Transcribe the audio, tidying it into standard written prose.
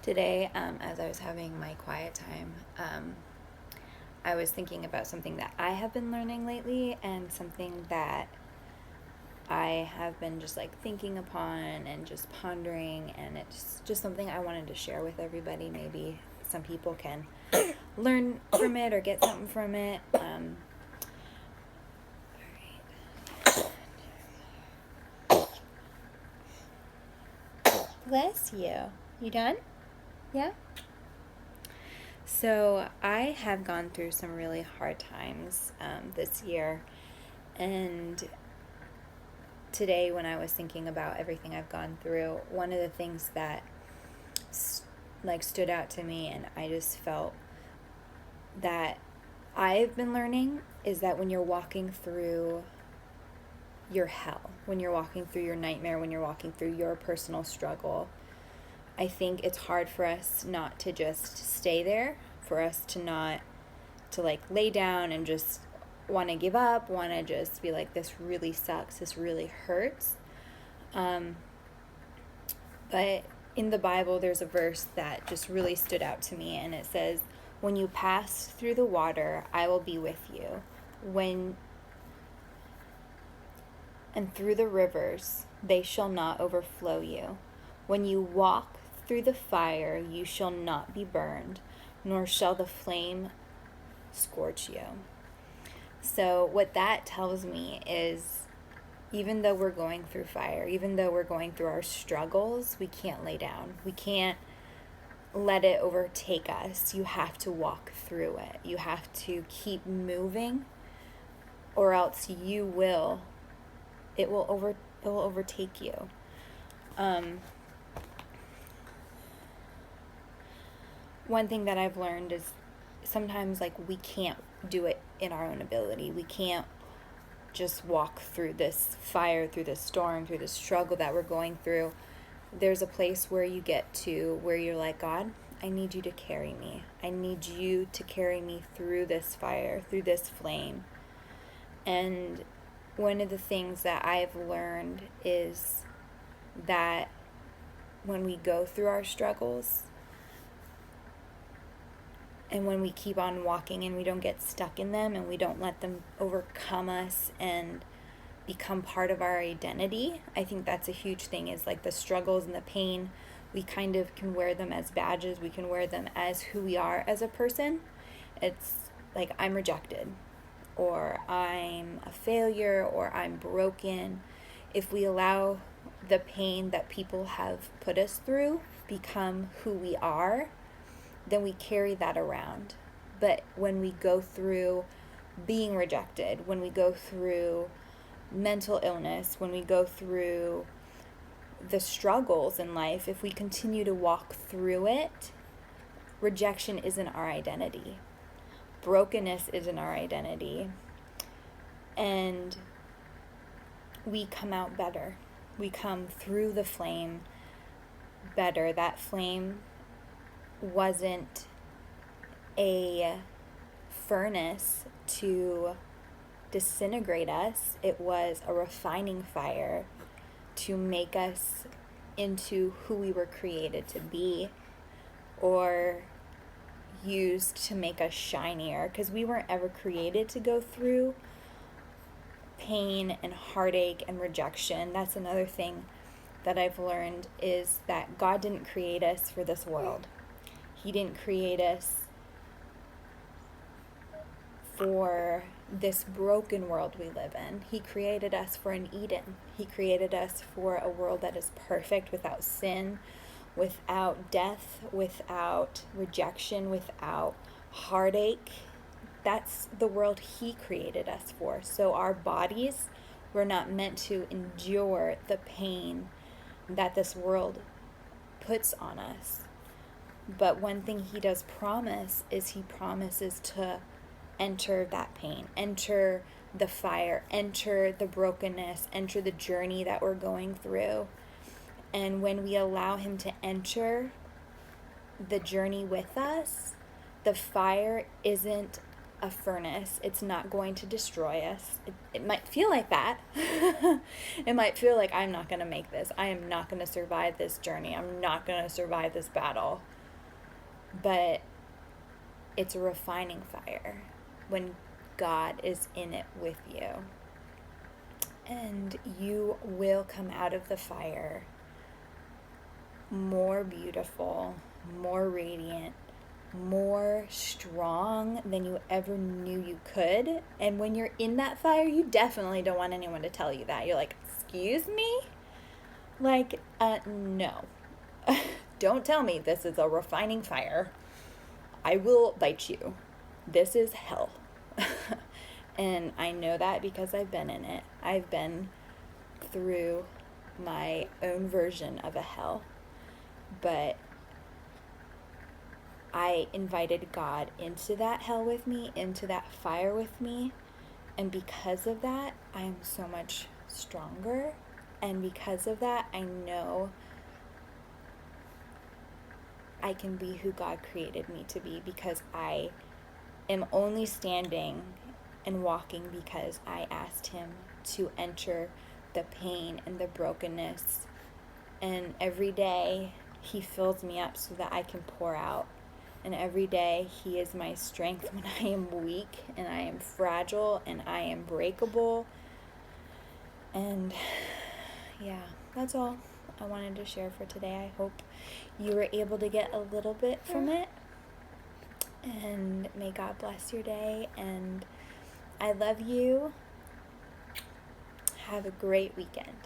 Today, as I was having my quiet time, I was thinking about something that I have been learning lately and something that I have been just like thinking upon and just pondering, and it's just something I wanted to share with everybody. Maybe some people can learn from it or get something from it. Bless you. You done? Yeah? So, I have gone through some really hard times this year, and today when I was thinking about everything I've gone through, one of the things that stood out to me, and I just felt that I've been learning, is that when you're walking through your hell, when you're walking through your nightmare, when you're walking through your personal struggle, I think it's hard for us not to just stay there, for us to not to like lay down and just want to give up, want to just be like, this really sucks, this really hurts. But in the Bible, there's a verse that just really stood out to me, and it says, when you pass through the water, I will be with you. And through the rivers, they shall not overflow you. When you walk through the fire, you shall not be burned, nor shall the flame scorch you. So what that tells me is, even though we're going through fire, even though we're going through our struggles, we can't lay down. We can't let it overtake us. You have to walk through it. You have to keep moving, or else it will overtake you. One thing that I've learned is sometimes we can't do it in our own ability. We can't just walk through this fire, through this storm, through this struggle that we're going through. There's a place where you get to where you're like, God, I need you to carry me. I need you to carry me through this fire, through this flame. And one of the things that I've learned is that when we go through our struggles, and when we keep on walking and we don't get stuck in them and we don't let them overcome us and become part of our identity, I think that's a huge thing, is the struggles and the pain, we kind of can wear them as badges. We can wear them as who we are as a person. It's like, I'm rejected, or I'm a failure, or I'm broken. If we allow the pain that people have put us through become who we are, then we carry that around. But when we go through being rejected, when we go through mental illness, when we go through the struggles in life, if we continue to walk through it, rejection isn't our identity. Brokenness isn't our identity. And we come out better. We come through the flame better. That flame wasn't a furnace to disintegrate us. It was a refining fire to make us into who we were created to be, or used to make us shinier, because we weren't ever created to go through pain and heartache and rejection. That's another thing that I've learned, is that God didn't create us for this world. He didn't create us for this broken world we live in. He created us for an Eden. He created us for a world that is perfect, without sin, without death, without rejection, without heartache. That's the world He created us for. So our bodies were not meant to endure the pain that this world puts on us. But one thing He does promise is He promises to enter that pain, enter the fire, enter the brokenness, enter the journey that we're going through. And when we allow Him to enter the journey with us, the fire isn't a furnace. It's not going to destroy us. It might feel like that. It might feel like I'm not going to make this. I am not going to survive this journey. I'm not going to survive this battle. But it's a refining fire when God is in it with you. And you will come out of the fire more beautiful, more radiant, more strong than you ever knew you could. And when you're in that fire, you definitely don't want anyone to tell you that. You're like, excuse me? Like, no. Don't tell me this is a refining fire. I will bite you. This is hell. And I know that because I've been in it. I've been through my own version of a hell. But I invited God into that hell with me, into that fire with me. And because of that, I am so much stronger. And because of that, I know I can be who God created me to be, because I am only standing and walking because I asked Him to enter the pain and the brokenness. And every day He fills me up so that I can pour out. And every day He is my strength when I am weak and I am fragile and I am breakable. And yeah, that's all I wanted to share for today. I hope you were able to get a little bit from it. And may God bless your day. And I love you. Have a great weekend.